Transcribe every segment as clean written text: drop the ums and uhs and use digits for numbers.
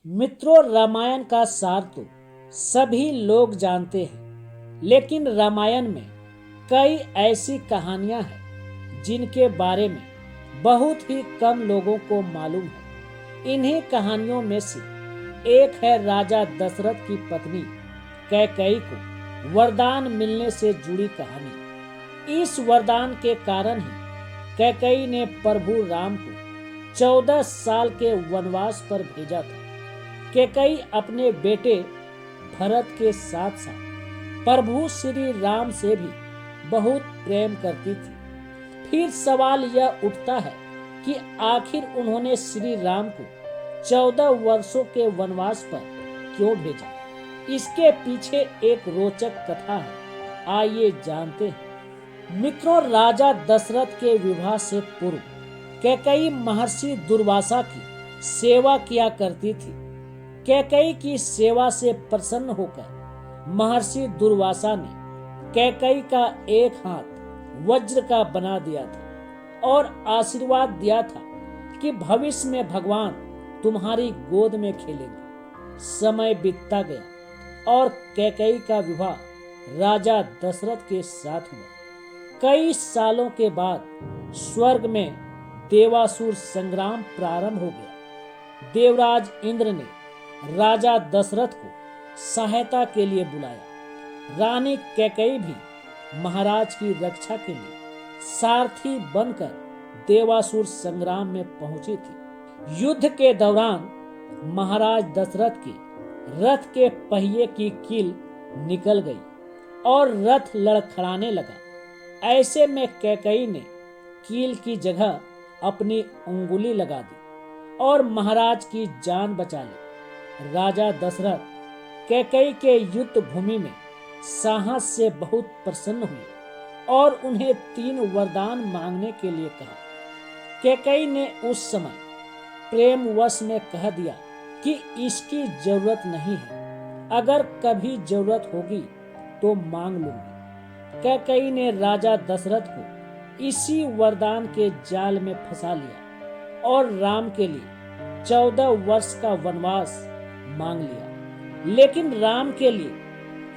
मित्रों, रामायण का सार तो सभी लोग जानते हैं, लेकिन रामायण में कई ऐसी कहानियां हैं जिनके बारे में बहुत ही कम लोगों को मालूम है। इन्हीं कहानियों में से एक है राजा दशरथ की पत्नी कैकेयी को वरदान मिलने से जुड़ी कहानी। इस वरदान के कारण ही कैकेयी ने प्रभु राम को 14 साल के वनवास पर भेजा था। कैकेयी अपने बेटे भरत के साथ साथ प्रभु श्री राम से भी बहुत प्रेम करती थी। फिर सवाल यह उठता है कि आखिर उन्होंने श्री राम को 14 वर्षों के वनवास पर क्यों भेजा। इसके पीछे एक रोचक कथा है, आइए जानते हैं। मित्रों, राजा दशरथ के विवाह से पूर्व कैकेयी महर्षि दुर्वासा की सेवा किया करती थी। कैकेयी की सेवा से प्रसन्न होकर महर्षि दुर्वासा ने कैकेयी का एक हाथ वज्र का बना दिया था और आशीर्वाद दिया था कि भविष्य में भगवान तुम्हारी गोद में खेलेंगे। समय बीतता गया और कैकेयी का विवाह राजा दशरथ के साथ हुआ। कई सालों के बाद स्वर्ग में देवासुर संग्राम प्रारंभ हो गया। देवराज इंद्र ने राजा दशरथ को सहायता के लिए बुलाया। रानी कैकेयी भी महाराज की रक्षा के लिए सारथी बनकर देवासुर संग्राम में पहुंची थी। युद्ध के दौरान महाराज दशरथ के रथ के पहिए की कील निकल गई और रथ लड़खड़ाने लगा। ऐसे में कैकेयी ने कील की जगह अपनी उंगली लगा दी और महाराज की जान बचा ली। राजा दशरथ कैकेयी के युद्ध भूमि में साहस से बहुत प्रसन्न हुए और उन्हें 3 वरदान मांगने के लिए कहा। कैकेयी ने उस समय प्रेम वश में कह दिया कि इसकी जरूरत नहीं है, अगर कभी जरूरत होगी तो मांग लूंगी। कैकेयी ने राजा दशरथ को इसी वरदान के जाल में फंसा लिया और राम के लिए 14 वर्ष का वनवास मांग लिया। लेकिन राम के लिए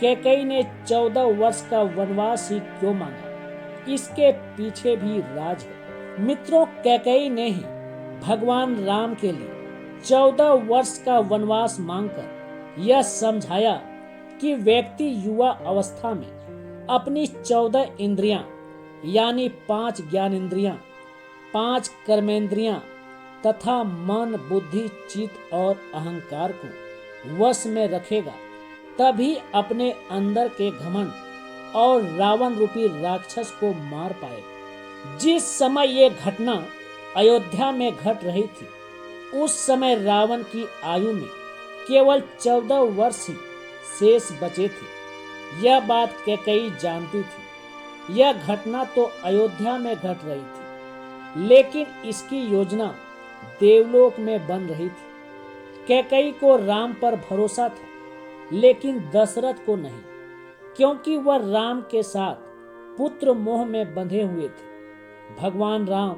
कैकेयी ने 14 वर्ष का वनवास ही क्यों मांगा, इसके पीछे भी राज है। मित्रों, कैकेयी ने ही भगवान राम के लिए 14 वर्ष का वनवास मांगकर यह समझाया कि व्यक्ति युवा अवस्था में अपनी 14 इंद्रियां यानी 5 ज्ञानेंद्रियां, 5 कर्मेंद्रियां तथा मन, बुद्धि, चित्त और अहंकार को वश में रखेगा, तभी अपने अंदर के घमंड और रावण रूपी राक्षस को मार पाएगा। जिस समय ये घटना अयोध्या में घट रही थी, उस समय रावण की आयु में केवल 14 वर्ष ही शेष बचे थे। यह बात कैकेयी जानती थी। यह घटना तो अयोध्या में घट रही थी, लेकिन इसकी योजना देवलोक में बन रही थी। कैकेयी को राम पर भरोसा था, लेकिन दशरथ को नहीं, क्योंकि वह राम के साथ पुत्र मोह में बंधे हुए थे। भगवान राम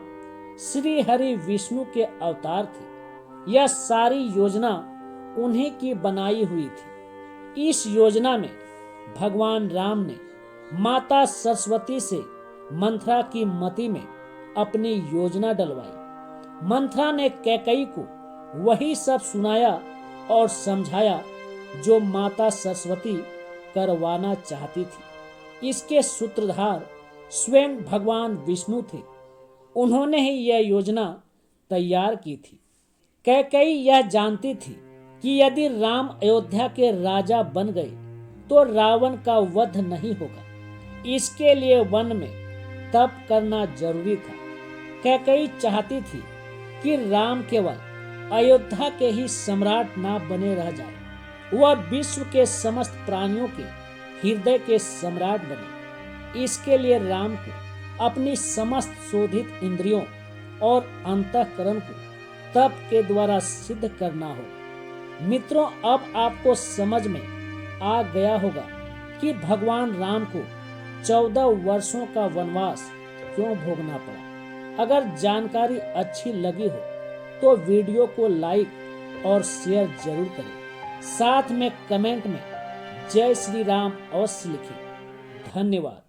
श्री हरि विष्णु के अवतार थे। यह सारी योजना उन्हीं की बनाई हुई थी। इस योजना में भगवान राम ने माता सरस्वती से मंथरा की मति में अपनी योजना डलवाई। मंथरा ने कैकेयी को वही सब सुनाया और समझाया जो माता सरस्वती करवाना चाहती थी। इसके सूत्रधार स्वयं भगवान विष्णु थे। उन्होंने ही यह योजना तैयार की थी। कैकेयी यह जानती थी कि यदि राम अयोध्या के राजा बन गए तो रावण का वध नहीं होगा। इसके लिए वन में तप करना जरूरी था। कैकेयी चाहती थी कि राम केवल अयोध्या के ही सम्राट ना बने रह जाए, वह विश्व के समस्त प्राणियों के हृदय के सम्राट बने। इसके लिए राम को अपनी समस्त शोधित इंद्रियों और अंतःकरण को तप के द्वारा सिद्ध करना होगा। मित्रों, अब आपको समझ में आ गया होगा कि भगवान राम को 14 वर्षों का वनवास क्यों भोगना पड़ा। अगर जानकारी अच्छी लगी हो तो वीडियो को लाइक और शेयर जरूर करें। साथ में कमेंट में जय श्री राम अवश्य लिखें। धन्यवाद।